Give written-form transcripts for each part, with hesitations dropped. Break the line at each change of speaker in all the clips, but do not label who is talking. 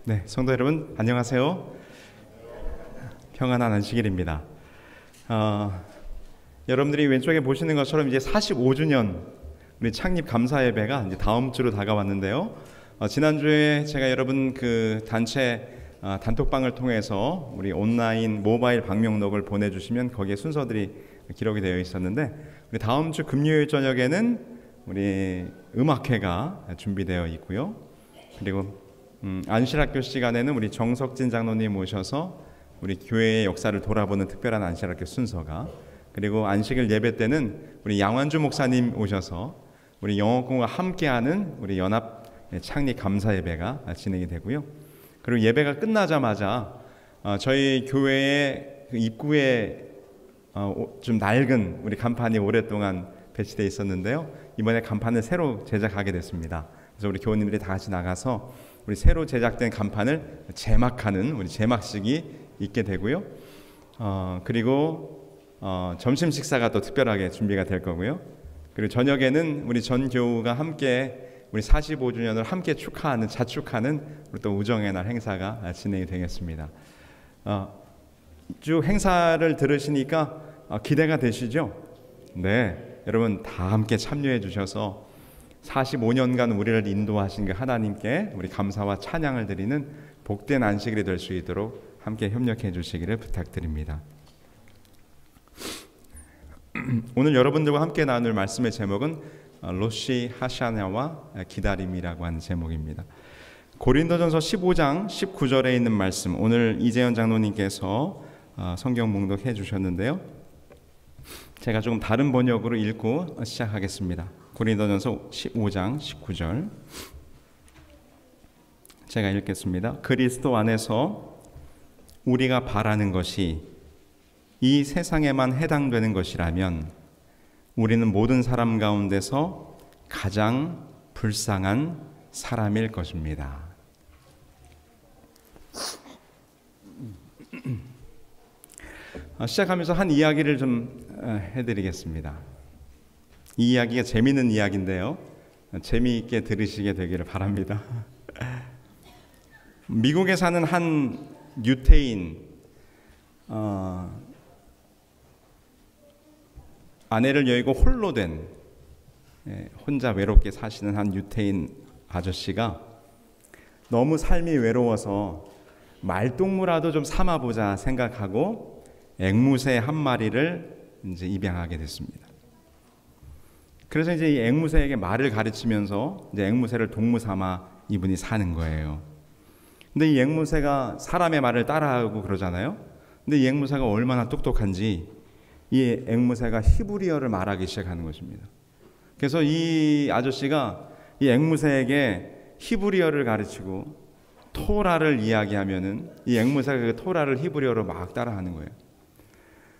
네, 성도 여러분 안녕하세요. 평안한 안식일입니다. 여러분들이 왼쪽에 보시는 것처럼 이제 45주년 우리 창립 감사 예배가 이제 다음 주로 다가왔는데요. 지난주에 제가 여러분 그 단체 단톡방을 통해서 우리 온라인 모바일 방명록을 보내주시면 거기에 순서들이 기록이 되어 있었는데, 우리 다음 주 금요일 저녁에는 우리 음악회가 준비되어 있고요. 그리고 안실학교 시간에는 우리 정석진 장로님 모셔서 우리 교회의 역사를 돌아보는 특별한 안실학교 순서가, 그리고 안식일 예배 때는 우리 양완주 목사님 오셔서 우리 영어공과 함께하는 우리 연합 창립 감사 예배가 진행이 되고요. 그리고 예배가 끝나자마자 저희 교회의 그 입구에 좀 낡은 우리 간판이 오랫동안 배치되어 있었는데요. 이번에 간판을 새로 제작하게 됐습니다. 그래서 우리 교우님들이 다 같이 나가서 우리 새로 제작된 간판을 제막하는 우리 제막식이 있게 되고요. 그리고 점심 식사가 또 특별하게 준비가 될 거고요. 그리고 저녁에는 우리 전 교우가 함께 우리 45주년을 함께 축하하는, 자축하는 우리 또 우정의 날 행사가 진행이 되겠습니다. 쭉 행사를 들으시니까 기대가 되시죠? 네, 여러분 다 함께 참여해 주셔서 45년간 우리를 인도하신 그 하나님께 우리 감사와 찬양을 드리는 복된 안식일이 될 수 있도록 함께 협력해 주시기를 부탁드립니다. 오늘 여러분들과 함께 나눌 말씀의 제목은 로시 하샤냐와 기다림이라고 하는 제목입니다. 고린도전서 15장 19절에 있는 말씀, 오늘 이재현 장로님께서 성경 봉독해 주셨는데요. 제가 조금 다른 번역으로 읽고 시작하겠습니다. 고린도전서 15장 19절 제가 읽겠습니다. 그리스도 안에서 우리가 바라는 것이 이 세상에만 해당되는 것이라면 우리는 모든 사람 가운데서 가장 불쌍한 사람일 것입니다. 시작하면서 한 이야기를 좀 해드리겠습니다. 이 이야기가 재미있는 이야기인데요, 재미있게 들으시게 되기를 바랍니다. 미국에 사는 한 유태인, 아내를 여의고 홀로 된, 혼자 외롭게 사시는 한 유태인 아저씨가 너무 삶이 외로워서 말동무라도 좀 삼아보자 생각하고 앵무새 한 마리를 이제 입양하게 됐습니다. 그래서 이제 이 앵무새에게 말을 가르치면서 이제 앵무새를 동무 삼아 이분이 사는 거예요. 근데 이 앵무새가 사람의 말을 따라하고 그러잖아요. 근데 이 앵무새가 얼마나 똑똑한지 이 앵무새가 히브리어를 말하기 시작하는 것입니다. 그래서 이 아저씨가 이 앵무새에게 히브리어를 가르치고 토라를 이야기하면은 이 앵무새가 그 토라를 히브리어로 막 따라하는 거예요.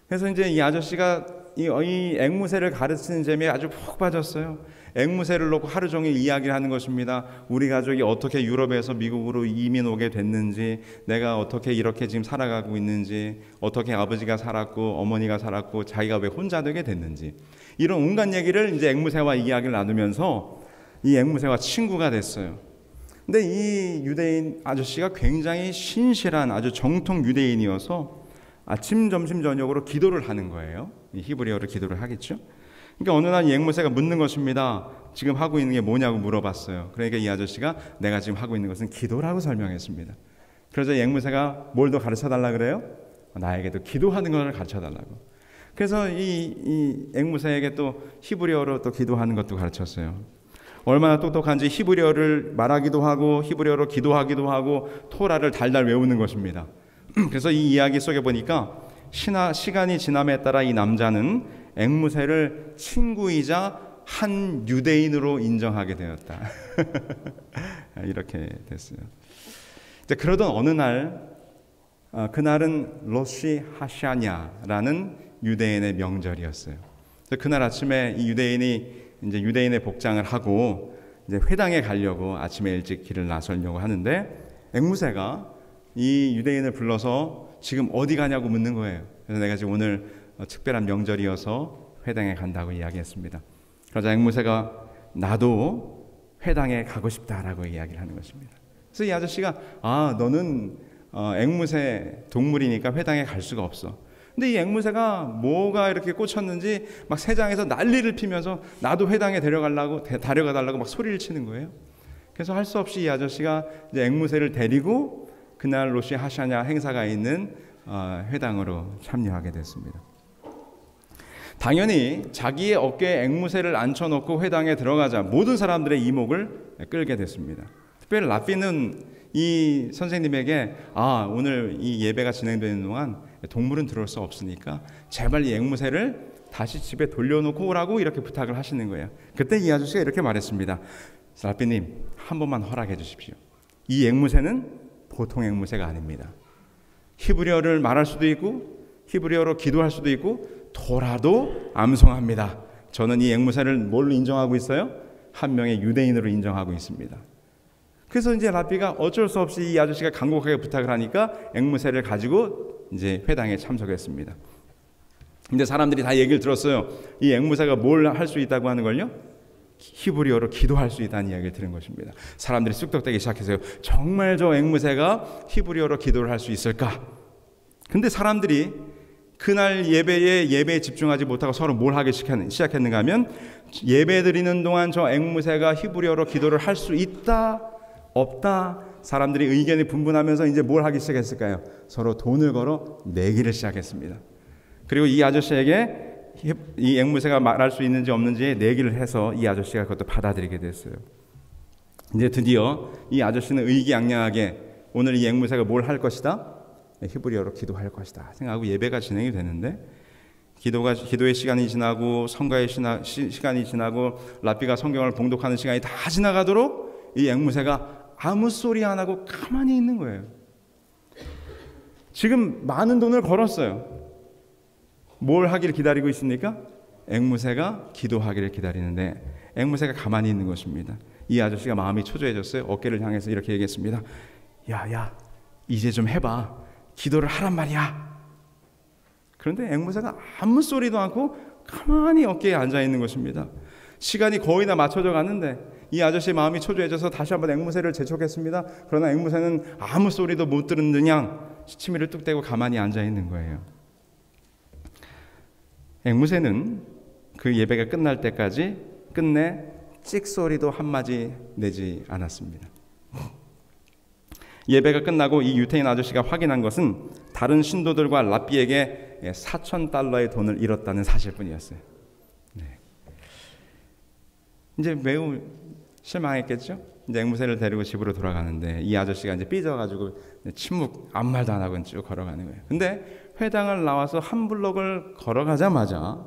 그래서 이제 이 아저씨가 이 앵무새를 가르치는 재미에 아주 푹 빠졌어요. 앵무새를 놓고 하루 종일 이야기를 하는 것입니다. 우리 가족이 어떻게 유럽에서 미국으로 이민 오게 됐는지, 내가 어떻게 이렇게 지금 살아가고 있는지, 어떻게 아버지가 살았고 어머니가 살았고 자기가 왜 혼자 되게 됐는지, 이런 온갖 얘기를 이제 앵무새와 이야기를 나누면서 이 앵무새와 친구가 됐어요. 근데 이 유대인 아저씨가 굉장히 신실한 아주 정통 유대인이어서 아침, 점심, 저녁으로 기도를 하는 거예요. 히브리어로 기도를 하겠죠. 그러니까 어느 날 이 앵무새가 묻는 것입니다. 지금 하고 있는 게 뭐냐고 물어봤어요. 그러니까 이 아저씨가 내가 지금 하고 있는 것은 기도라고 설명했습니다. 그래서 이 앵무새가 뭘 더 가르쳐달라 그래요? 나에게도 기도하는 것을 가르쳐달라고. 그래서 이 앵무새에게 또 히브리어로 또 기도하는 것도 가르쳤어요. 얼마나 똑똑한지 히브리어를 말하기도 하고 히브리어로 기도하기도 하고 토라를 달달 외우는 것입니다. 그래서 이 이야기 속에 보니까 시간이 지남에 따라 이 남자는 앵무새를 친구이자 한 유대인으로 인정하게 되었다. 이렇게 됐어요. 이제 그러던 어느 날, 그날은 로시 하샤냐라는 유대인의 명절이었어요. 그날 아침에 이 유대인이 이제 유대인의 복장을 하고 이제 회당에 가려고 아침에 일찍 길을 나서려고 하는데, 앵무새가 이 유대인을 불러서 지금 어디 가냐고 묻는 거예요. 그래서 내가 지금 오늘 특별한 명절이어서 회당에 간다고 이야기했습니다. 그러자 앵무새가 나도 회당에 가고 싶다라고 이야기를 하는 것입니다. 그래서 이 아저씨가 너는 앵무새 동물이니까 회당에 갈 수가 없어. 근데 이 앵무새가 뭐가 이렇게 꽂혔는지 막 세상에서 난리를 피면서 나도 회당에 데려가달라고 막 소리를 치는 거예요. 그래서 할 수 없이 이 아저씨가 이제 앵무새를 데리고 그날 로시 하샤냐 행사가 있는 회당으로 참여하게 됐습니다. 당연히 자기의 어깨에 앵무새를 앉혀놓고 회당에 들어가자 모든 사람들의 이목을 끌게 됐습니다. 특별히 랍비는 이 선생님에게 오늘 이 예배가 진행되는 동안 동물은 들어올 수 없으니까 제발 이 앵무새를 다시 집에 돌려놓고 오라고 이렇게 부탁을 하시는 거예요. 그때 이 아저씨가 이렇게 말했습니다. 랍비님, 한 번만 허락해 주십시오. 이 앵무새는 보통 앵무새가 아닙니다. 히브리어를 말할 수도 있고 히브리어로 기도할 수도 있고 토라도 암송합니다. 저는 이 앵무새를 뭘로 인정하고 있어요? 한 명의 유대인으로 인정하고 있습니다. 그래서 이제 랍비가 어쩔 수 없이 이 아저씨가 간곡하게 부탁을 하니까 앵무새를 가지고 이제 회당에 참석했습니다. 근데 사람들이 다 얘기를 들었어요. 이 앵무새가 뭘 할 수 있다고 하는 걸요? 히브리어로 기도할 수 있다는 이야기를 들은 것입니다. 사람들이 쑥덕대기 시작했어요. 정말 저 앵무새가 히브리어로 기도를 할 수 있을까? 근데 사람들이 그날 예배에 집중하지 못하고 서로 뭘 하기 시작했는가 하면 예배 드리는 동안 저 앵무새가 히브리어로 기도를 할 수 있다 없다 사람들이 의견이 분분하면서 이제 뭘 하기 시작했을까요? 서로 돈을 걸어 내기를 시작했습니다. 그리고 이 아저씨에게 이 앵무새가 말할 수 있는지 없는지 내기를 해서 이 아저씨가 그것도 받아들이게 됐어요. 이제 드디어 이 아저씨는 의기양양하게 오늘 이 앵무새가 뭘 할 것이다? 히브리어로 기도할 것이다 생각하고 예배가 진행이 되는데 기도의 시간이 지나고 성가의 시간이 지나고 랍비가 성경을 봉독하는 시간이 다 지나가도록 이 앵무새가 아무 소리 안 하고 가만히 있는 거예요. 지금 많은 돈을 걸었어요. 뭘 하기를 기다리고 있습니까? 앵무새가 기도하기를 기다리는데 앵무새가 가만히 있는 것입니다. 이 아저씨가 마음이 초조해졌어요. 어깨를 향해서 이렇게 얘기했습니다. 야 이제 좀 해봐. 기도를 하란 말이야. 그런데 앵무새가 아무 소리도 않고 가만히 어깨에 앉아있는 것입니다. 시간이 거의 다 맞춰져 가는데 이 아저씨의 마음이 초조해져서 다시 한번 앵무새를 재촉했습니다. 그러나 앵무새는 아무 소리도 못 들은 듯냥 시치미를 뚝 떼고 가만히 앉아있는 거예요. 앵무새는 그 예배가 끝날 때까지 끝내 찍소리도 한마디 내지 않았습니다. 예배가 끝나고 이 유태인 아저씨가 확인한 것은 다른 신도들과 랍비에게 4,000달러의 돈을 잃었다는 사실뿐이었어요. 네. 이제 매우 실망했겠죠? 이제 앵무새를 데리고 집으로 돌아가는데 이 아저씨가 이제 삐져가지고 침묵 아무 말도 안 하고 쭉 걸어가는 거예요. 근데 회당을 나와서 한 블록을 걸어가자마자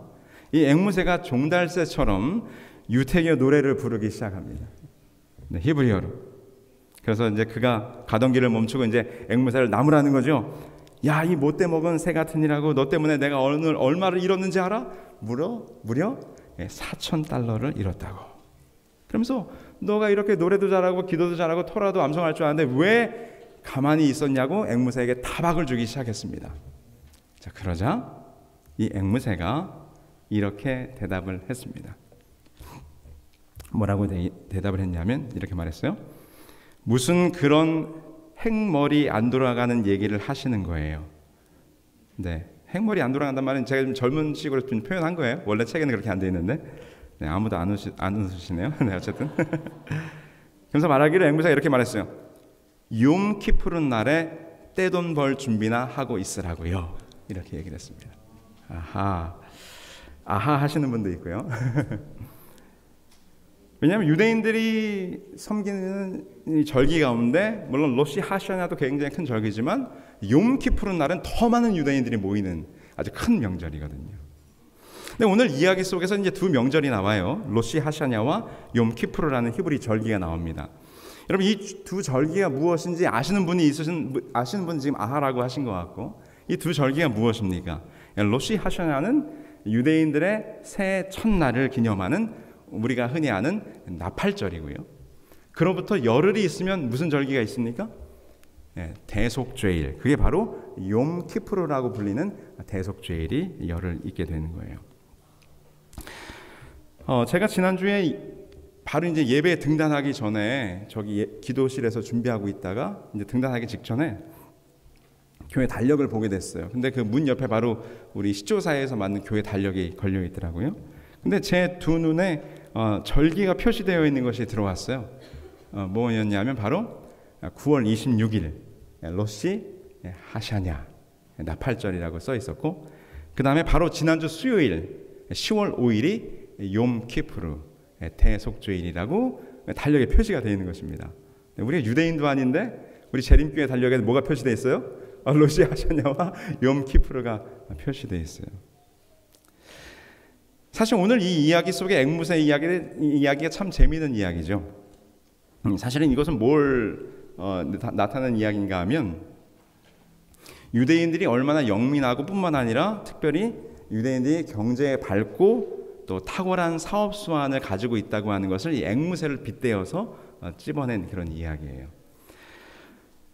이 앵무새가 종달새처럼 유태교 노래를 부르기 시작합니다. 네, 히브리어로. 그래서 이제 그가 가던 길을 멈추고 이제 앵무새를 나무라는 거죠. 야, 이 못돼 먹은 새 같은 이라고 너 때문에 내가 오늘 얼마를 잃었는지 알아? 무려 4,000달러를 잃었다고. 그러면서 너가 이렇게 노래도 잘하고 기도도 잘하고 토라도 암송할 줄 아는데 왜 가만히 있었냐고 앵무새에게 타박을 주기 시작했습니다. 자, 그러자 이 앵무새가 이렇게 대답을 했습니다. 뭐라고 대답을 했냐면 이렇게 말했어요. 무슨 그런 핵머리 안 돌아가는 얘기를 하시는 거예요. 네, 핵머리 안 돌아간단 말은 제가 좀 젊은 식으로 좀 표현한 거예요. 원래 책에는 그렇게 안 돼 있는데 네, 아무도 안 웃으시네요. 네, 어쨌든 그래서 말하기를 앵무새가 이렇게 말했어요. 욤 키푸르 날에 떼돈 벌 준비나 하고 있으라고요. 이렇게 얘기를 했습니다. 아하 하시는 분도 있고요. 왜냐하면 유대인들이 섬기는 이 절기 가운데 물론 로시 하샤냐도 굉장히 큰 절기지만 욤 키푸르 날은 더 많은 유대인들이 모이는 아주 큰 명절이거든요. 근데 오늘 이야기 속에서 이제 두 명절이 나와요. 로시 하샤냐와 욤 키푸르라는 히브리 절기가 나옵니다. 여러분 이 두 절기가 무엇인지 아시는 분은 지금 아하라고 하신 것 같고 이 두 절기가 무엇입니까? 로시 하샤냐는 유대인들의 새해 첫날을 기념하는 우리가 흔히 아는 나팔절이고요. 그로부터 열흘이 있으면 무슨 절기가 있습니까? 네, 대속죄일. 그게 바로 욤 키푸르라고 불리는 대속죄일이 열흘 있게 되는 거예요. 제가 지난주에 바로 이제 예배에 등단하기 전에 저기 기도실에서 준비하고 있다가 이제 등단하기 직전에 교회 달력을 보게 됐어요. 근데 그 문 옆에 바로 우리 시조사에서 만든 교회 달력이 걸려 있더라고요. 근데 제 두 눈에 절기가 표시되어 있는 것이 들어왔어요. 뭐였냐면 바로 9월 26일 로시 하샤냐 나팔절이라고 써 있었고, 그 다음에 바로 지난주 수요일 10월 5일이 욤 키푸르 대속죄일이라고 달력에 표시가 되어 있는 것입니다. 우리가 유대인도 아닌데 우리 재림교회 달력에 뭐가 표시되어 있어요? 로시 하샤냐와 욤 키푸르가 표시되어 있어요. 사실 오늘 이 이야기 속에 앵무새 이야기가 참 재미있는 이야기죠. 사실은 이것은 뭘 나타내는 이야기인가 하면, 유대인들이 얼마나 영민하고 뿐만 아니라 특별히 유대인들이 경제에 밝고 또 탁월한 사업 수완을 가지고 있다고 하는 것을 이 앵무새를 빗대어서 찝어낸 그런 이야기예요.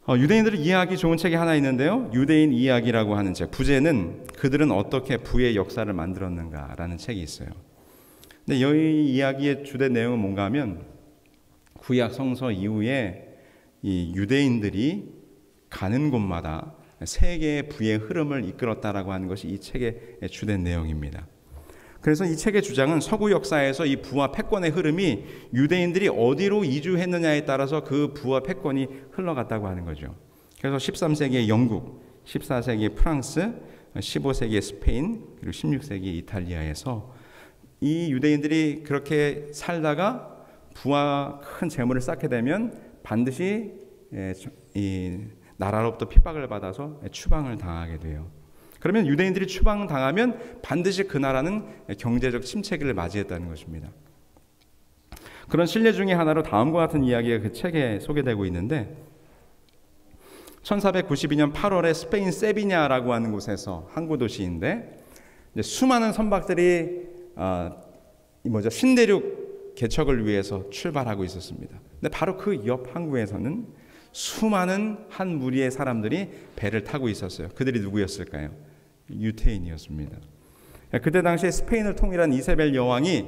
유대인들을 이해하기 좋은 책이 하나 있는데요. 유대인 이야기라고 하는 책. 부제는 그들은 어떻게 부의 역사를 만들었는가라는 책이 있어요. 근데 이 이야기의 주된 내용은 뭔가 하면, 구약 성서 이후에 이 유대인들이 가는 곳마다 세계의 부의 흐름을 이끌었다라고 하는 것이 이 책의 주된 내용입니다. 그래서 이 책의 주장은 서구 역사에서 이 부와 패권의 흐름이 유대인들이 어디로 이주했느냐에 따라서 그 부와 패권이 흘러갔다고 하는 거죠. 그래서 13세기의 영국, 14세기의 프랑스, 15세기의 스페인, 그리고 16세기 이탈리아에서 이 유대인들이 그렇게 살다가 부와 큰 재물을 쌓게 되면 반드시 이 나라로부터 핍박을 받아서 추방을 당하게 돼요. 그러면 유대인들이 추방당하면 반드시 그 나라는 경제적 침체기를 맞이했다는 것입니다. 그런 신뢰 중에 하나로 다음과 같은 이야기가 그 책에 소개되고 있는데, 1492년 8월에 스페인 세비냐라고 하는 곳에서 항구 도시인데, 수많은 선박들이 신대륙 개척을 위해서 출발하고 있었습니다. 근데 바로 그 옆 항구에서는 수많은 한 무리의 사람들이 배를 타고 있었어요. 그들이 누구였을까요? 유태인이었습니다. 그때 당시에 스페인을 통일한 이세벨 여왕이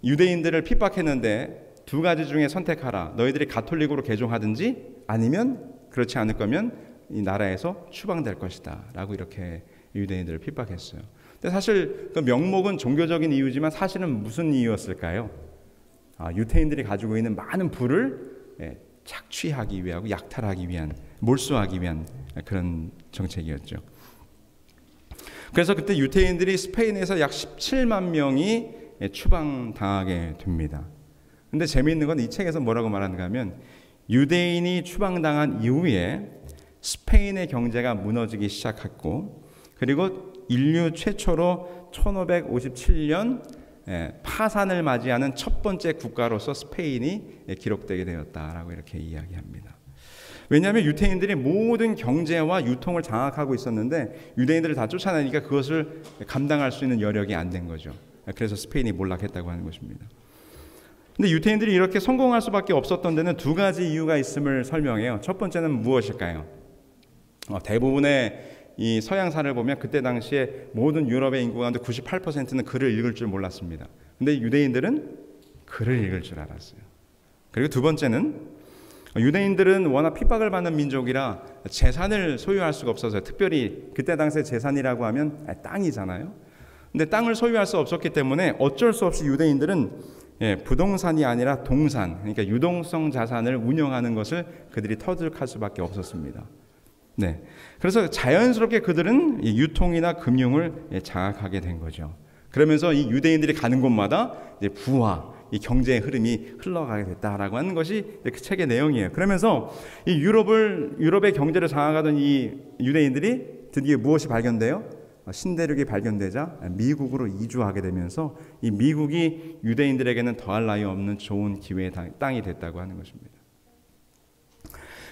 유대인들을 핍박했는데 두 가지 중에 선택하라. 너희들이 가톨릭으로 개종하든지 아니면 그렇지 않을 거면 이 나라에서 추방될 것이다 라고 이렇게 유대인들을 핍박했어요. 근데 사실 그 명목은 종교적인 이유지만 사실은 무슨 이유였을까요? 유태인들이 가지고 있는 많은 부를 착취하기 위하고 약탈하기 위한, 몰수하기 위한 그런 정책이었죠. 그래서 그때 유태인들이 스페인에서 약 17만 명이 추방당하게 됩니다. 근데 재미있는 건 이 책에서 뭐라고 말하는가 하면, 유대인이 추방당한 이후에 스페인의 경제가 무너지기 시작했고, 그리고 인류 최초로 1557년 파산을 맞이하는 첫 번째 국가로서 스페인이 기록되게 되었다라고 이렇게 이야기합니다. 왜냐하면 유태인들이 모든 경제와 유통을 장악하고 있었는데 유대인들을 다 쫓아내니까 그것을 감당할 수 있는 여력이 안 된 거죠. 그래서 스페인이 몰락했다고 하는 것입니다. 근데 유태인들이 이렇게 성공할 수밖에 없었던 데는 두 가지 이유가 있음을 설명해요. 첫 번째는 무엇일까요? 대부분의 이 서양사를 보면 그때 당시에 모든 유럽의 인구 가운데 98%는 글을 읽을 줄 몰랐습니다. 근데 유대인들은 글을 읽을 줄 알았어요. 그리고 두 번째는 유대인들은 워낙 핍박을 받는 민족이라 재산을 소유할 수가 없어서요. 특별히 그때 당시에 재산이라고 하면 땅이잖아요. 근데 땅을 소유할 수 없었기 때문에 어쩔 수 없이 유대인들은 부동산이 아니라 동산, 그러니까 유동성 자산을 운영하는 것을 그들이 터득할 수밖에 없었습니다. 네, 그래서 자연스럽게 그들은 유통이나 금융을 장악하게 된 거죠. 그러면서 이 유대인들이 가는 곳마다 이제 부와 이 경제의 흐름이 흘러가게 됐다라고 하는 것이 그 책의 내용이에요. 그러면서 이 유럽의 경제를 장악하던 이 유대인들이 드디어 무엇이 발견돼요? 신대륙이 발견되자 미국으로 이주하게 되면서 이 미국이 유대인들에게는 더할 나위 없는 좋은 기회의 땅이 됐다고 하는 것입니다.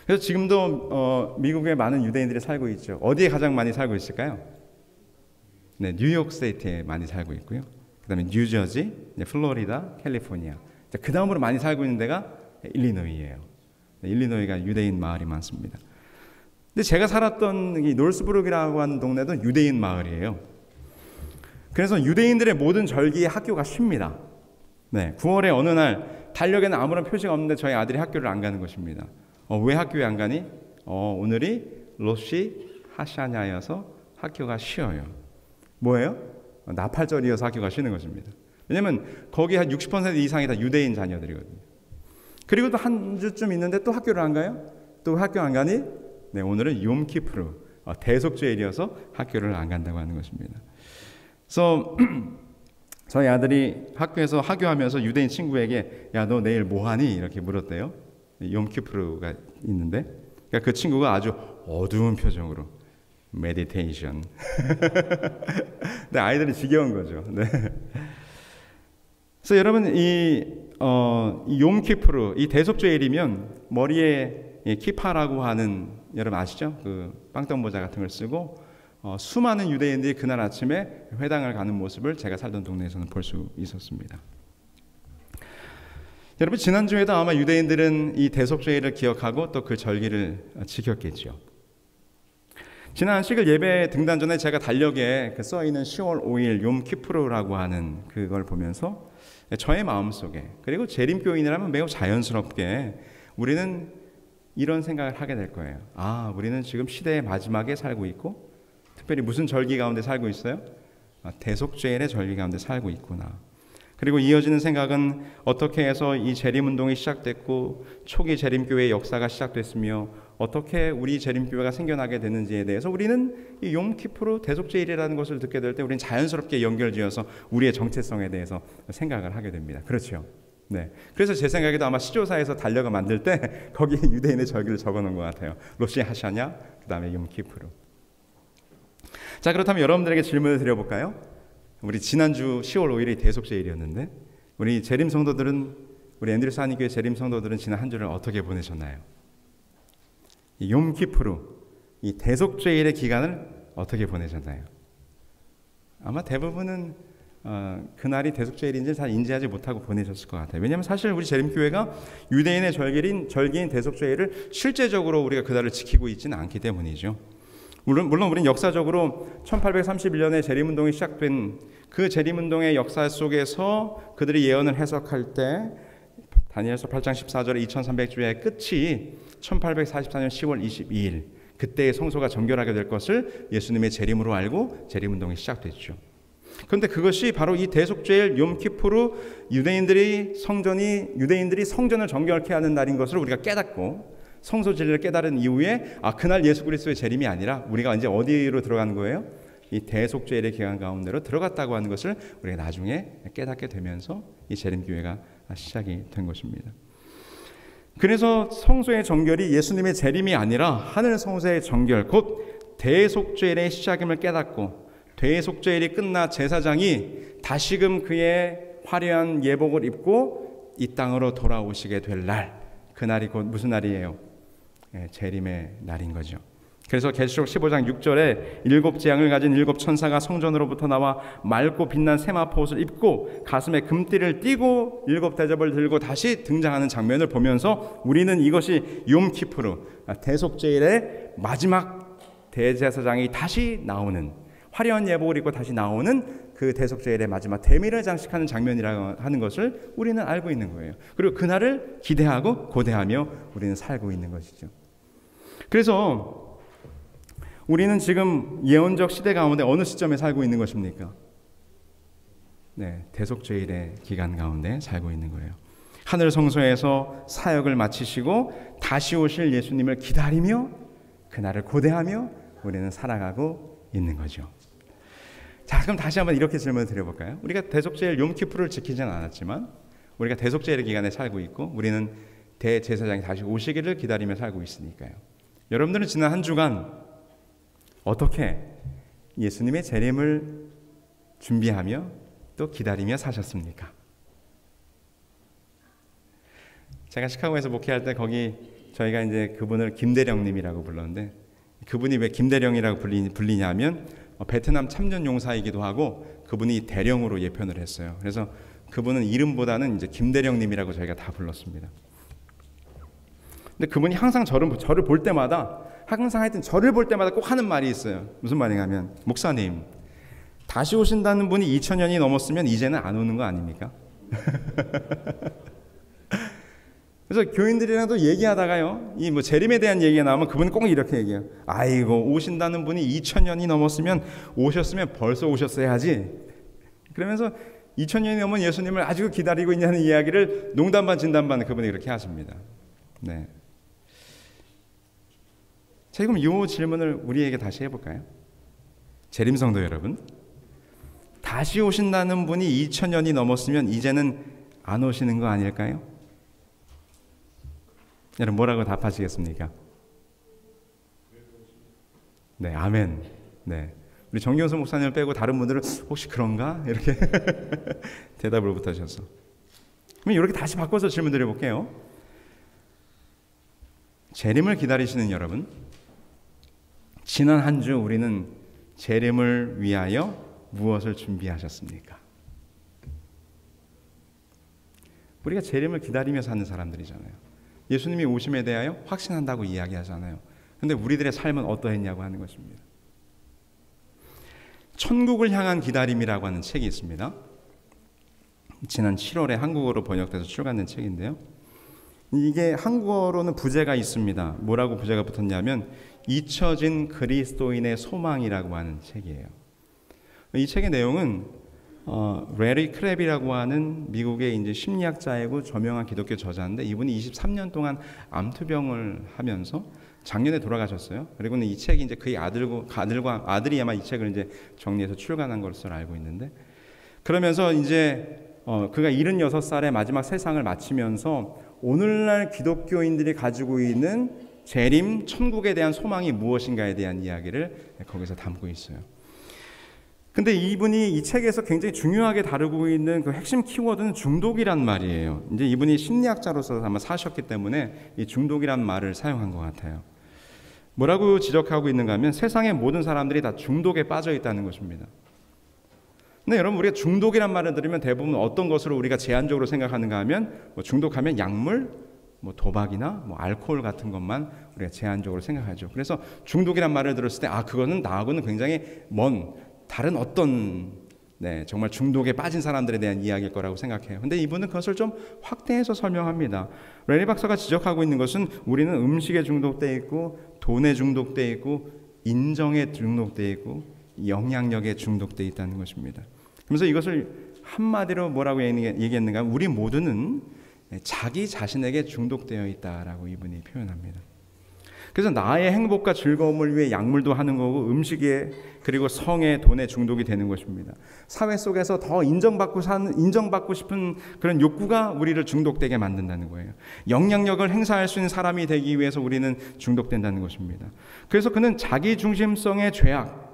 그래서 지금도 미국에 많은 유대인들이 살고 있죠. 어디에 가장 많이 살고 있을까요? 네, 뉴욕 스테이트에 많이 살고 있고요. 그 다음에 뉴저지, 플로리다, 캘리포니아. 그 다음으로 많이 살고 있는 데가 일리노이예요. 일리노이가 유대인 마을이 많습니다. 근데 제가 살았던 이 놀스부르크라고 하는 동네도 유대인 마을이에요. 그래서 유대인들의 모든 절기에 학교가 쉽니다. 네, 9월에 어느 날 달력에는 아무런 표시가 없는데 저희 아들이 학교를 안 가는 것입니다. 왜 학교에 안 가니? 오늘이 로시 하샤냐여서 학교가 쉬어요. 뭐예요? 나팔절이어서 학교가 쉬는 것입니다. 왜냐하면 거기 한 60% 이상이 다 유대인 자녀들이거든요. 그리고 또 한 주쯤 있는데 또 학교를 안 가요? 또 학교 안 가니? 네, 오늘은 욤키프르, 대속죄일이어서 학교를 안 간다고 하는 것입니다. 그래서 저희 아들이 학교에서 하교하면서 유대인 친구에게 야, 너 내일 뭐 하니? 이렇게 물었대요. 욤키프르가 있는데, 그러니까 그 친구가 아주 어두운 표정으로 메디테이션. 네, 아이들이 지겨운 거죠. 네. 그래서 여러분 이 욤키프르, 이 대속죄일이면 머리에 키파라고 하는, 여러분 아시죠? 그 빵떡 모자 같은 걸 쓰고 수많은 유대인들이 그날 아침에 회당을 가는 모습을 제가 살던 동네에서는 볼 수 있었습니다. 여러분 지난주에도 아마 유대인들은 이 대속죄일을 기억하고 또 그 절기를 지켰겠죠. 지난 식일 예배 등단 전에 제가 달력에 써 있는 10월 5일 욤키프르라고 하는 그걸 보면서 저의 마음속에, 그리고 재림교인이라면 매우 자연스럽게 우리는 이런 생각을 하게 될 거예요. 우리는 지금 시대의 마지막에 살고 있고, 특별히 무슨 절기 가운데 살고 있어요? 대속죄일의 절기 가운데 살고 있구나. 그리고 이어지는 생각은 어떻게 해서 이 재림운동이 시작됐고 초기 재림교회의 역사가 시작됐으며 어떻게 우리 재림교회가 생겨나게 되는지에 대해서 우리는 이 욤키프르 대속죄일이라는 것을 듣게 될 때 우리는 자연스럽게 연결지어서 우리의 정체성에 대해서 생각을 하게 됩니다. 그렇죠? 네. 그래서 제 생각에도 아마 시조사에서 달력을 만들 때 거기에 유대인의 절기를 적어놓은 것 같아요. 로시 하샤냐, 그 다음에 욤키프르. 자, 그렇다면 여러분들에게 질문을 드려볼까요? 우리 지난주 10월 5일이 대속죄일이었는데 우리 재림 성도들은, 우리 앤드류스 한인교회 재림 성도들은 지난 한 주를 어떻게 보내셨나요? 이 욤키프르, 이 대속죄일의 기간을 어떻게 보내셨나요? 아마 대부분은 그날이 대속죄일인지 잘 인지하지 못하고 보내셨을 것 같아요. 왜냐하면 사실 우리 재림교회가 유대인의 절기인 대속죄일을 실제적으로 우리가 그날을 지키고 있지는 않기 때문이죠. 물론 우리는 역사적으로 1831년에 재림운동이 시작된 그 재림운동의 역사 속에서 그들이 예언을 해석할 때 다니엘서 8장 14절에 2300주의 끝이 1844년 10월 22일 그때의 성소가 정결하게 될 것을 예수님의 재림으로 알고 재림운동이 시작됐죠. 그런데 그것이 바로 이 대속죄일 욤키프르 유대인들이 성전을 정결케 하는 날인 것을 우리가 깨닫고 성소 진리를 깨달은 이후에 그날 예수 그리스도의 재림이 아니라 우리가 이제 어디로 들어가는 거예요? 이 대속죄일의 기간 가운데로 들어갔다고 하는 것을 우리가 나중에 깨닫게 되면서 이 재림교회가 시작이 된 것입니다. 그래서 성소의 정결이 예수님의 재림이 아니라 하늘 성소의 정결, 곧 대속죄일의 시작임을 깨닫고 대속죄일이 끝나 제사장이 다시금 그의 화려한 예복을 입고 이 땅으로 돌아오시게 될 날, 그날이 곧 무슨 날이에요? 재림의 날인 거죠. 그래서 계시록 15장 6절에 7재앙을 가진 7천사가 성전으로부터 나와 맑고 빛난 세마포 옷을 입고 가슴에 금띠를 띠고 7대접을 들고 다시 등장하는 장면을 보면서 우리는 이것이 욤키프르 대속죄일의 마지막 대제사장이 다시 나오는, 화려한 예복을 입고 다시 나오는 그 대속죄일의 마지막 대미를 장식하는 장면이라고 하는 것을 우리는 알고 있는 거예요. 그리고 그날을 기대하고 고대하며 우리는 살고 있는 것이죠. 그래서 우리는 지금 예언적 시대 가운데 어느 시점에 살고 있는 것입니까? 네, 대속죄일의 기간 가운데 살고 있는 거예요. 하늘 성소에서 사역을 마치시고 다시 오실 예수님을 기다리며 그날을 고대하며 우리는 살아가고 있는 거죠. 자, 그럼 다시 한번 이렇게 질문을 드려볼까요? 우리가 대속죄일 욤키프르를 지키지는 않았지만 우리가 대속죄일의 기간에 살고 있고 우리는 대제사장이 다시 오시기를 기다리며 살고 있으니까요. 여러분들은 지난 한 주간 어떻게 예수님의 재림을 준비하며 또 기다리며 사셨습니까? 제가 시카고에서 목회할 때 거기 저희가 이제 그분을 김대령님이라고 불렀는데 그분이 왜 김대령이라고 불리냐면 베트남 참전 용사이기도 하고 그분이 대령으로 예편을 했어요. 그래서 그분은 이름보다는 이제 김대령님이라고 저희가 다 불렀습니다. 근데 그분이 항상 저를 볼 때마다 하여튼 저를 볼 때마다 꼭 하는 말이 있어요. 무슨 말이냐면 목사님 다시 오신다는 분이 2000년이 넘었으면 이제는 안 오는 거 아닙니까? 그래서 교인들이랑도 얘기하다가요, 이 뭐 재림에 대한 얘기가 나오면 그분은 꼭 이렇게 얘기해요. 아이고, 오신다는 분이 2000년이 넘었으면 오셨으면 벌써 오셨어야지. 그러면서 2000년이 넘은 예수님을 아직도 기다리고 있냐는 이야기를 농담 반 진담 반 그분이 그렇게 하십니다. 네. 자, 그럼 이 질문을 우리에게 다시 해볼까요? 재림성도 여러분, 다시 오신다는 분이 2000년이 넘었으면 이제는 안 오시는 거 아닐까요? 여러분 뭐라고 답하시겠습니까? 네, 아멘. 네, 우리 정경수 목사님을 빼고 다른 분들은 혹시 그런가? 이렇게 대답을 못하셔서. 그럼 이렇게 다시 바꿔서 질문 드려볼게요. 재림을 기다리시는 여러분, 지난 한 주 우리는 재림을 위하여 무엇을 준비하셨습니까? 우리가 재림을 기다리며 사는 사람들이잖아요. 예수님이 오심에 대하여 확신한다고 이야기하잖아요. 그런데 우리들의 삶은 어떠했냐고 하는 것입니다. 천국을 향한 기다림이라고 하는 책이 있습니다. 지난 7월에 한국어로 번역돼서 출간된 책인데요. 이게 한국어로는 부제가 있습니다. 뭐라고 부제가 붙었냐면 잊혀진 그리스도인의 소망이라고 하는 책이에요. 이 책의 내용은 레리 크랩이라고 하는 미국의 이제 심리학자이고 저명한 기독교 저자인데, 이분이 23년 동안 암투병을 하면서 작년에 돌아가셨어요. 그리고는 이 책이 이제 그의 아들이 아마 이 책을 이제 정리해서 출간한 것으로 알고 있는데, 그러면서 이제 그가 76살에 마지막 세상을 마치면서 오늘날 기독교인들이 가지고 있는 재림, 천국에 대한 소망이 무엇인가에 대한 이야기를 거기서 담고 있어요. 근데 이분이 이 책에서 굉장히 중요하게 다루고 있는 그 핵심 키워드는 중독이란 말이에요. 이제 이분이 심리학자로서 아마 사셨기 때문에 이 중독이란 말을 사용한 것 같아요. 뭐라고 지적하고 있는가 하면 세상의 모든 사람들이 다 중독에 빠져 있다는 것입니다. 근데 여러분, 우리가 중독이란 말을 들으면 대부분 어떤 것으로 우리가 제한적으로 생각하는가 하면 뭐 중독하면 약물, 뭐 도박이나 뭐 알코올 같은 것만 우리가 제한적으로 생각하죠. 그래서 중독이란 말을 들었을 때 그거는 나하고는 굉장히 먼 다른 어떤 정말 중독에 빠진 사람들에 대한 이야기일 거라고 생각해요. 근데 이분은 그것을 좀 확대해서 설명합니다. 레니 박사가 지적하고 있는 것은 우리는 음식에 중독돼 있고 돈에 중독돼 있고 인정에 중독돼 있고 영향력에 중독돼 있다는 것입니다. 그래서 이것을 한마디로 뭐라고 얘기했는가 하면 우리 모두는 자기 자신에게 중독되어 있다라고 이분이 표현합니다. 그래서 나의 행복과 즐거움을 위해 약물도 하는 거고 음식에 그리고 성에 돈에 중독이 되는 것입니다. 사회 속에서 더 인정받고 싶은 그런 욕구가 우리를 중독되게 만든다는 거예요. 영향력을 행사할 수 있는 사람이 되기 위해서 우리는 중독된다는 것입니다. 그래서 그는 자기 중심성의 죄악,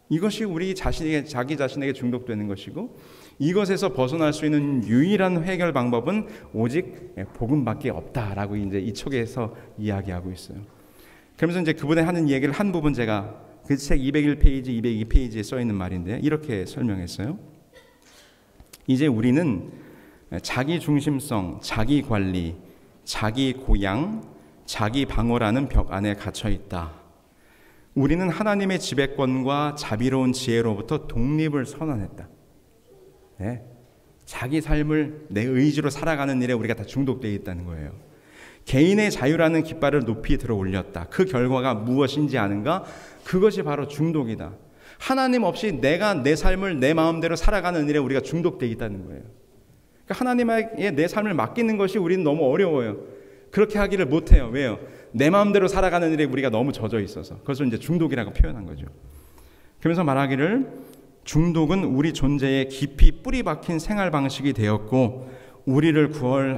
이것이 우리 자기 자신에게 중독되는 것이고, 이것에서 벗어날 수 있는 유일한 해결 방법은 오직 복음밖에 없다라고 이제 이 책에서 이야기하고 있어요. 그러면서 이제 그분의 하는 얘기를 한 부분 제가 그 책 201페이지, 202페이지에 써 있는 말인데 이렇게 설명했어요. 이제 우리는 자기 중심성, 자기 관리, 자기 고양, 자기 방어라는 벽 안에 갇혀 있다. 우리는 하나님의 지배권과 자비로운 지혜로부터 독립을 선언했다. 네. 자기 삶을 내 의지로 살아가는 일에 우리가 다 중독되어 있다는 거예요. 개인의 자유라는 깃발을 높이 들어 올렸다. 그 결과가 무엇인지 아는가? 그것이 바로 중독이다. 하나님 없이 내가 내 삶을 내 마음대로 살아가는 일에 우리가 중독되어 있다는 거예요. 그러니까 하나님에게 내 삶을 맡기는 것이 우리는 너무 어려워요. 그렇게 하기를 못해요. 왜요? 내 마음대로 살아가는 일에 우리가 너무 젖어 있어서. 그것을 이제 중독이라고 표현한 거죠. 그러면서 말하기를 중독은 우리 존재에 깊이 뿌리 박힌 생활 방식이 되었고 우리를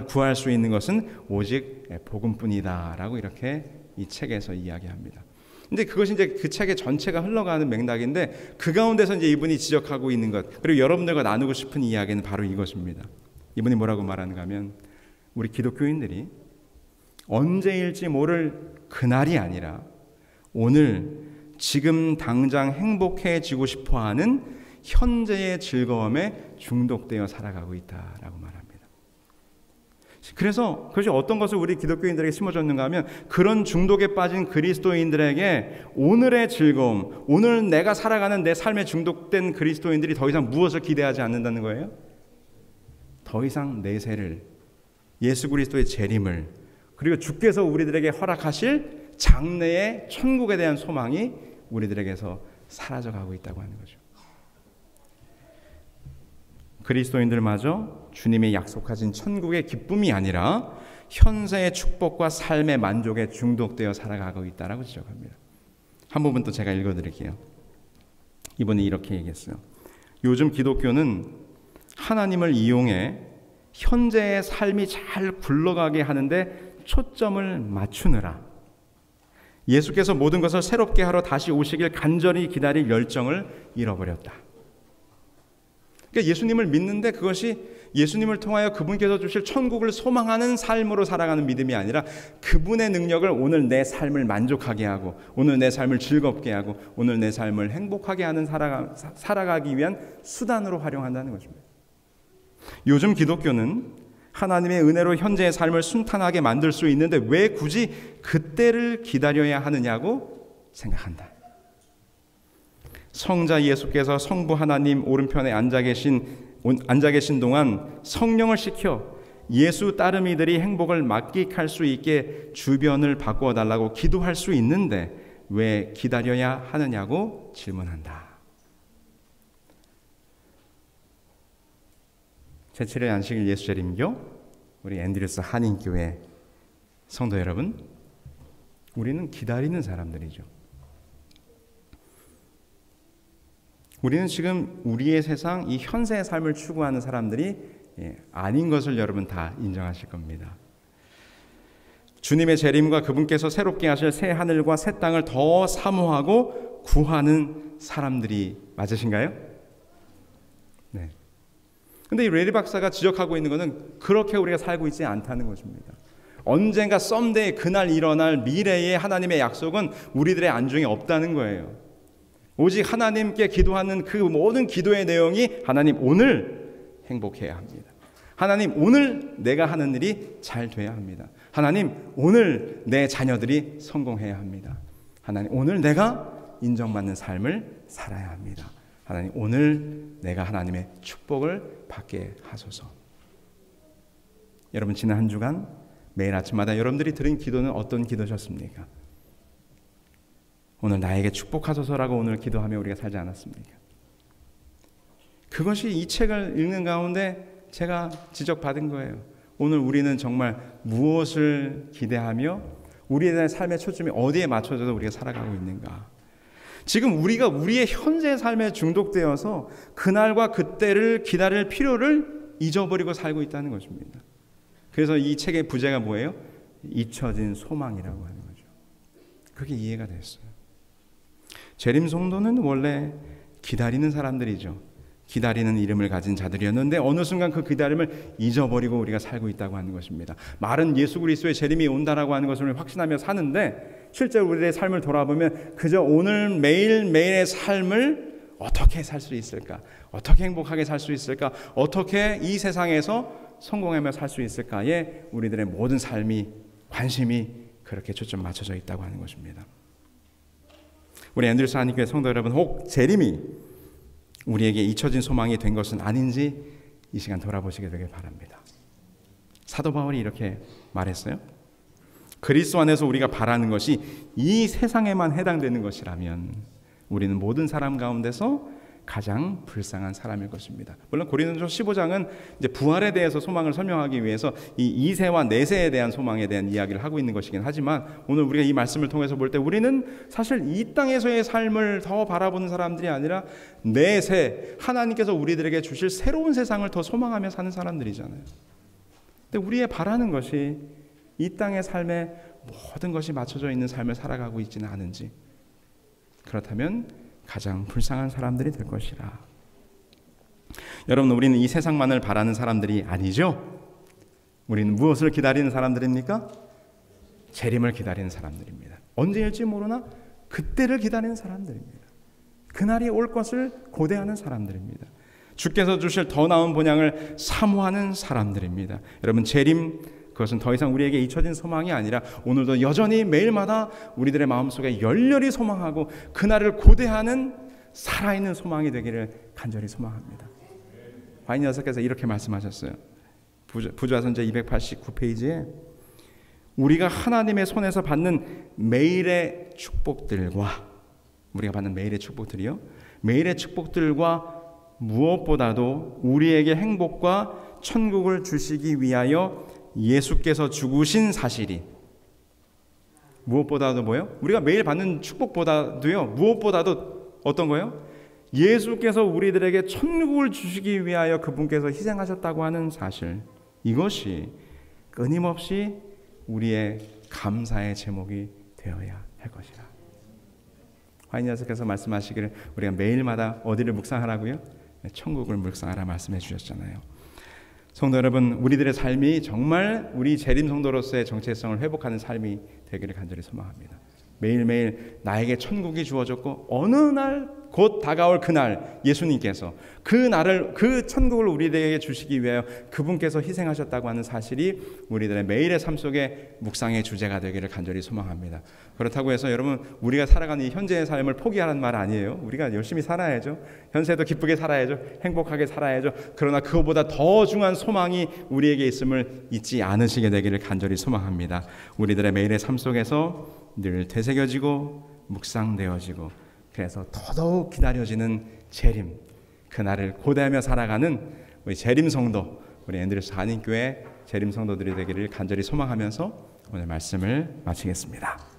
구할 수 있는 것은 오직 복음뿐이다라고 이렇게 이 책에서 이야기합니다. 근데 그것이 이제 그 책의 전체가 흘러가는 맥락인데 그 가운데서 이제 이분이 지적하고 있는 것, 그리고 여러분들과 나누고 싶은 이야기는 바로 이것입니다. 이분이 뭐라고 말하는가 하면 우리 기독교인들이 언제일지 모를 그날이 아니라 오늘 지금 당장 행복해지고 싶어하는 현재의 즐거움에 중독되어 살아가고 있다라고 말합니다. 그래서 그것이 어떤 것을 우리 기독교인들에게 심어줬는가 하면 그런 중독에 빠진 그리스도인들에게 오늘의 즐거움, 오늘 내가 살아가는 내 삶에 중독된 그리스도인들이 더 이상 무엇을 기대하지 않는다는 거예요? 더 이상 내세를 예수 그리스도의 재림을, 그리고 주께서 우리들에게 허락하실 장래의 천국에 대한 소망이 우리들에게서 사라져가고 있다고 하는 거죠. 그리스도인들마저 주님이 약속하신 천국의 기쁨이 아니라 현세의 축복과 삶의 만족에 중독되어 살아가고 있다라고 지적합니다. 한 부분 또 제가 읽어드릴게요. 이분이 이렇게 얘기했어요. 요즘 기독교는 하나님을 이용해 현재의 삶이 잘 굴러가게 하는데 초점을 맞추느라 예수께서 모든 것을 새롭게 하러 다시 오시길 간절히 기다릴 열정을 잃어버렸다. 그러니까 예수님을 믿는데 그것이 예수님을 통하여 그분께서 주실 천국을 소망하는 삶으로 살아가는 믿음이 아니라 그분의 능력을 오늘 내 삶을 만족하게 하고 오늘 내 삶을 즐겁게 하고 오늘 내 삶을 행복하게 하는 살아가기 위한 수단으로 활용한다는 것입니다. 요즘 기독교는 하나님의 은혜로 현재의 삶을 순탄하게 만들 수 있는데 왜 굳이 그때를 기다려야 하느냐고 생각한다. 성자 예수께서 성부 하나님 오른편에 앉아 계신 동안 성령을 시켜 예수 따르미들이 행복을 만끽할 수 있게 주변을 바꾸어 달라고 기도할 수 있는데 왜 기다려야 하느냐고 질문한다. 제7일 안식일 예수재림교 우리 앤드류스 한인교회 성도 여러분, 우리는 기다리는 사람들이죠. 우리는 지금 우리의 세상, 이 현세의 삶을 추구하는 사람들이 아닌 것을 여러분 다 인정하실 겁니다. 주님의 재림과 그분께서 새롭게 하실 새 하늘과 새 땅을 더 사모하고 구하는 사람들이 맞으신가요? 네. 근데 이 레리 박사가 지적하고 있는 것은 그렇게 우리가 살고 있지 않다는 것입니다. 언젠가 썸데이, 그날 일어날 미래의 하나님의 약속은 우리들의 안중에 없다는 거예요. 오직 하나님께 기도하는 그 모든 기도의 내용이 하나님 오늘 행복해야 합니다. 하나님 오늘 내가 하는 일이 잘 돼야 합니다. 하나님 오늘 내 자녀들이 성공해야 합니다. 하나님 오늘 내가 인정받는 삶을 살아야 합니다. 하나님 오늘 내가 하나님의 축복을 받게 하소서. 여러분 지난 한 주간 매일 아침마다 여러분들이 드린 기도는 어떤 기도셨습니까? 오늘 나에게 축복하소서라고 오늘 기도하며 우리가 살지 않았습니까? 그것이 이 책을 읽는 가운데 제가 지적받은 거예요. 오늘 우리는 정말 무엇을 기대하며 우리의 삶의 초점이 어디에 맞춰져서 우리가 살아가고 있는가? 지금 우리가 우리의 현재 삶에 중독되어서 그날과 그때를 기다릴 필요를 잊어버리고 살고 있다는 것입니다. 그래서 이 책의 부제가 뭐예요? 잊혀진 소망이라고 하는 거죠. 그게 이해가 됐어요. 재림 성도는 원래 기다리는 사람들이죠. 기다리는 이름을 가진 자들이었는데 어느 순간 그 기다림을 잊어버리고 우리가 살고 있다고 하는 것입니다. 말은 예수 그리스도의 재림이 온다라고 하는 것을 확신하며 사는데 실제로 우리의 삶을 돌아보면 그저 오늘 매일매일의 삶을 어떻게 살 수 있을까? 어떻게 행복하게 살 수 있을까? 어떻게 이 세상에서 성공하며 살 수 있을까에 우리들의 모든 삶이, 관심이 그렇게 초점 맞춰져 있다고 하는 것입니다. 우리 앤드류스 한인교회 성도 여러분, 혹 재림이 우리에게 잊혀진 소망이 된 것은 아닌지 이 시간 돌아보시게 되길 바랍니다. 사도 바울이 이렇게 말했어요. 그리스도 안에서 우리가 바라는 것이 이 세상에만 해당되는 것이라면 우리는 모든 사람 가운데서 가장 불쌍한 사람일 것입니다. 물론 고린도서 15장은 이제 부활에 대해서 소망을 설명하기 위해서 이 2세와 4세에 대한 소망에 대한 이야기를 하고 있는 것이긴 하지만 오늘 우리가 이 말씀을 통해서 볼 때 우리는 사실 이 땅에서의 삶을 더 바라보는 사람들이 아니라 4세, 하나님께서 우리들에게 주실 새로운 세상을 더 소망하며 사는 사람들이잖아요. 근데 우리의 바라는 것이 이 땅의 삶에 모든 것이 맞춰져 있는 삶을 살아가고 있지는 않은지, 그렇다면 가장 불쌍한 사람들이 될 것이라. 여러분, 우리는 이 세상만을 바라는 사람들이 아니죠. 우리는 무엇을 기다리는 사람들입니까? 재림을 기다리는 사람들입니다. 언제일지 모르나 그때를 기다리는 사람들입니다. 그날이 올 것을 고대하는 사람들입니다. 주께서 주실 더 나은 본향을 사모하는 사람들입니다. 여러분, 재림, 그것은 더 이상 우리에게 잊혀진 소망이 아니라 오늘도 여전히 매일마다 우리들의 마음속에 열렬히 소망하고 그날을 고대하는 살아있는 소망이 되기를 간절히 소망합니다. 과인 여사께서 이렇게 말씀하셨어요. 부좌선제 289페이지에 우리가 하나님의 손에서 받는 매일의 축복들과 우리가 받는 매일의 축복들이요. 매일의 축복들과 무엇보다도 우리에게 행복과 천국을 주시기 위하여 예수께서 죽으신 사실이 무엇보다도 뭐예요? 우리가 매일 받는 축복보다도요. 무엇보다도 어떤 거예요? 예수께서 우리들에게 천국을 주시기 위하여 그분께서 희생하셨다고 하는 사실, 이것이 끊임없이 우리의 감사의 제목이 되어야 할 것이라. 화인여사께서 말씀하시기를 우리가 매일마다 어디를 묵상하라고요? 천국을 묵상하라 말씀해 주셨잖아요. 성도 여러분, 우리들의 삶이 정말 우리 재림 성도로서의 정체성을 회복하는 삶이 되기를 간절히 소망합니다. 매일매일 나에게 천국이 주어졌고 어느 날 곧 다가올 그날 예수님께서 그 날을 그 천국을 우리에게 주시기 위하여 그분께서 희생하셨다고 하는 사실이 우리들의 매일의 삶 속에 묵상의 주제가 되기를 간절히 소망합니다. 그렇다고 해서 여러분 우리가 살아가는 이 현재의 삶을 포기하라는 말 아니에요. 우리가 열심히 살아야죠. 현세도 기쁘게 살아야죠. 행복하게 살아야죠. 그러나 그것보다 더 중요한 소망이 우리에게 있음을 잊지 않으시게 되기를 간절히 소망합니다. 우리들의 매일의 삶 속에서 늘 되새겨지고 묵상되어지고 그래서 더더욱 기다려지는 재림, 그날을 고대하며 살아가는 우리 재림 성도, 우리 앤드루스 한인교회 재림 성도들이 되기를 간절히 소망하면서 오늘 말씀을 마치겠습니다.